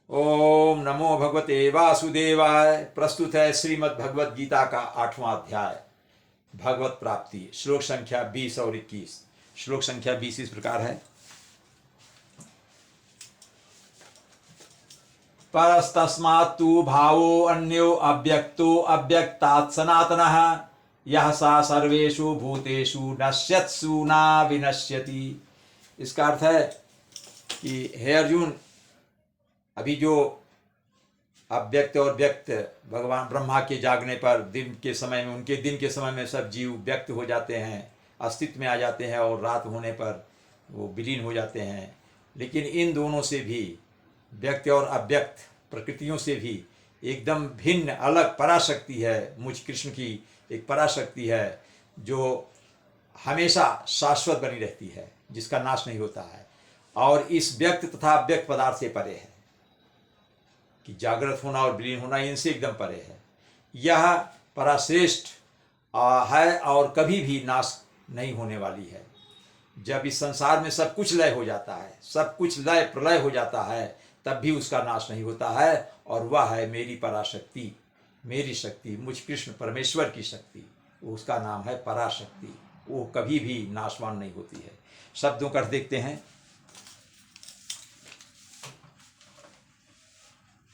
ओम नमो भगवते वासुदेवाय। प्रस्तुत है श्रीमद् भगवत गीता का 8वां अध्याय भगवत प्राप्ति, श्लोक संख्या 20 और 21। श्लोक संख्या 20 इस प्रकार है। परस्तस्मात्तु भावो अन्यो अव्यक्तो अव्यक्तात् सनातनः यह सा सर्वेषु भूतेषु नश्यत्सु न विनश्यति। इसका अर्थ है कि हे अर्जुन, अभी जो अव्यक्त और व्यक्त भगवान ब्रह्मा के जागने पर दिन के समय में, उनके दिन के समय में सब जीव व्यक्त हो जाते हैं, अस्तित्व में आ जाते हैं, और रात होने पर वो विलीन हो जाते हैं। लेकिन इन दोनों से भी, व्यक्त और अव्यक्त प्रकृतियों से भी एकदम भिन्न अलग पराशक्ति है, मुझ कृष्ण की एक पराशक्ति है जो हमेशा शाश्वत बनी रहती है, जिसका नाश नहीं होता है, और इस व्यक्त तथा अव्यक्त पदार्थ से परे है, कि जागृत होना और विलीन होना इनसे एकदम परे है। यह पराश्रेष्ठ है और कभी भी नाश नहीं होने वाली है। जब इस संसार में सब कुछ लय हो जाता है, सब कुछ लय प्रलय हो जाता है, तब भी उसका नाश नहीं होता है, और वह है मेरी पराशक्ति, मेरी शक्ति, मुझ कृष्ण परमेश्वर की शक्ति। उसका नाम है पराशक्ति, वो कभी भी नाशवान नहीं होती है। शब्दों का अर्थ देखते हैं।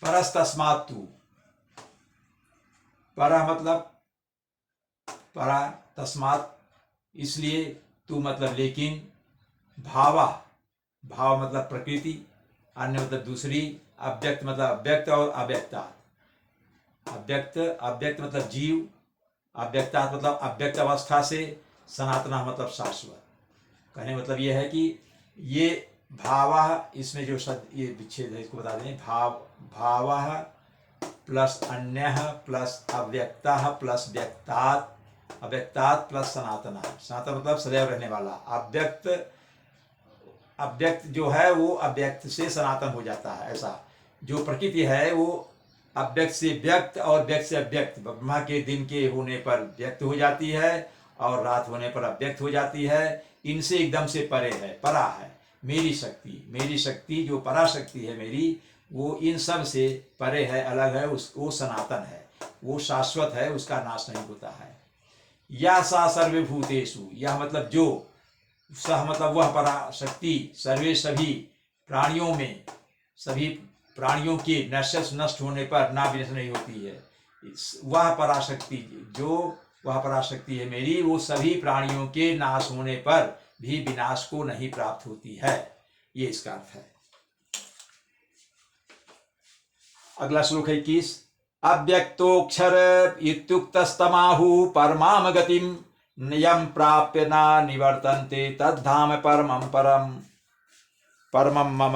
परस्तस्मात्तु, परा मतलब परा, तस्मात् इसलिए, तू मतलब लेकिन, भावा भाव मतलब प्रकृति, अन्य मतलब दूसरी, अव्यक्त मतलब अव्यक्त और अव्यक्ता। अव्यक्त अव्यक्त मतलब जीव, अव्यक्ता मतलब अव्यक्त अवस्था से, सनातना मतलब शाश्वत। कहने मतलब यह है कि ये भाव, इसमें जो शब्द ये विच्छेद है इसको बता दें। भाव प्लस अन्य प्लस अव्यक्ता प्लस व्यक्तात्, अव्यक्तात् प्लस सनातन। सनातन मतलब सदैव रहने वाला। अव्यक्त जो है वो अव्यक्त से सनातन हो जाता है। ऐसा जो प्रकृति है वो अव्यक्त से व्यक्त और व्यक्त से अव्यक्त, ब्रह्मा के दिन के होने पर व्यक्त हो जाती है और रात होने पर अव्यक्त हो जाती है। इनसे एकदम से परे है, परा है। मेरी शक्ति जो पराशक्ति है मेरी, वो इन सब से परे है, अलग है, वो सनातन है, वो शाश्वत है, उसका नाश नहीं होता है। या सा सर्वभूतेषु, यह मतलब जो, सह मतलब वह पराशक्ति, सर्वे सभी प्राणियों में, सभी प्राणियों के नष्ट होने पर ना विनाश नहीं होती है। वह पराशक्ति जो, वह पराशक्ति है मेरी, वो सभी प्राणियों के नाश होने पर भी विनाश को नहीं प्राप्त होती है। ये इसका अर्थ है। अगला श्लोक है 21। अव्यक्तोक्षर इत्युक्तस्तमाहु परमाम गतिम यम प्राप्य न निवर्तन्ते तद्धाम परमं परमं मम।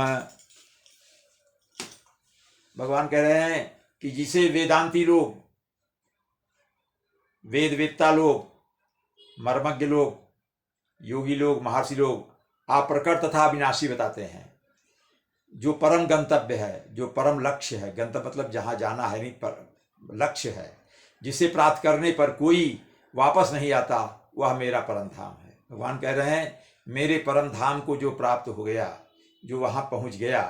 भगवान कह रहे हैं कि जिसे वेदांती लोग, वेदवेत्ता लोग, मर्मज्ञ लोग, योगी लोग, महर्षि लोग अप्रकट तथा अविनाशी बताते हैं, जो परम गंतव्य है, जो परम लक्ष्य है, गंतव्य मतलब जहां जाना है, नहीं पर लक्ष्य है, जिसे प्राप्त करने पर कोई वापस नहीं आता, वह मेरा परम धाम है। भगवान कह रहे हैं मेरे परम धाम को जो प्राप्त हो गया, जो वहां पहुंच गया,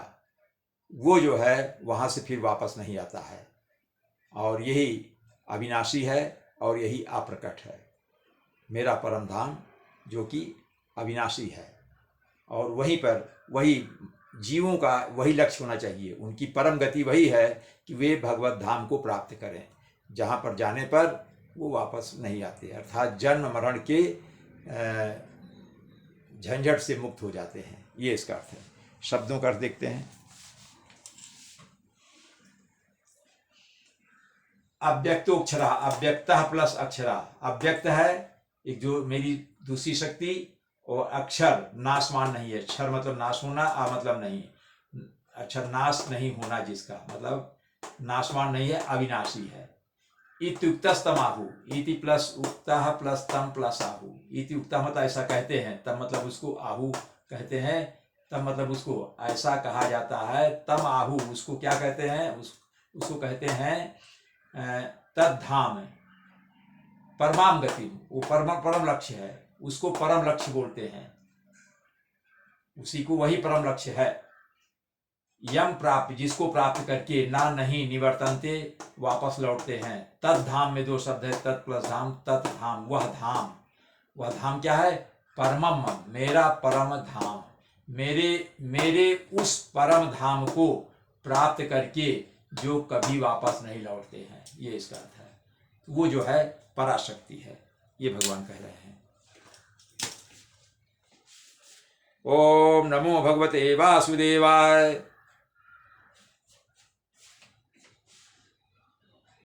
वो जो है वहां से फिर वापस नहीं आता है, और यही अविनाशी है और यही अप्रकट है, मेरा परम धाम जो कि अविनाशी है। और वहीं पर वही जीवों का वही लक्ष्य होना चाहिए, उनकी परम गति वही है कि वे भगवत धाम को प्राप्त करें, जहाँ पर जाने पर वो वापस नहीं आते, अर्थात जन्म मरण के झंझट से मुक्त हो जाते हैं। ये इसका अर्थ है। शब्दों का अर्थ देखते हैं। अव्यक्तोक्षरा, अव्यक्तः प्लस अक्षरा। अव्यक्त है एक जो मेरी दूसरी शक्ति, और अक्षर नाशवान नहीं है। क्षर मतलब नाश होना, आ मतलब नहीं, अक्षर नाश नहीं होना, जिसका मतलब नाशवान नहीं है, अविनाशी है। इत्युक्तस्तमाहु, इति प्लस उक्तः प्लस तम प्लस आहु। इति उक्तः मतलब ऐसा कहते हैं, तब मतलब उसको आहु कहते हैं, तब मतलब उसको ऐसा कहा जाता है। तम आहु उसको क्या कहते हैं, उसको कहते हैं तद्धाम परमाम गति। वो परम लक्ष्य है, उसको परम लक्ष्य बोलते हैं, उसी को वही परम लक्ष्य है। यम प्राप्त, जिसको प्राप्त करके ना नहीं निवर्तनते, वापस लौटते हैं। तद धाम में दो शब्द है, तत् प्लस धाम, तत् धाम, वह धाम। वह धाम क्या है? परमम, मेरा परम धाम, मेरे उस परम धाम को प्राप्त करके जो कभी वापस नहीं लौटते हैं, ये इसका अर्थ है। वो जो है पराशक्ति है, ये भगवान कह रहे हैं। ओम नमो भगवते वासुदेवाय।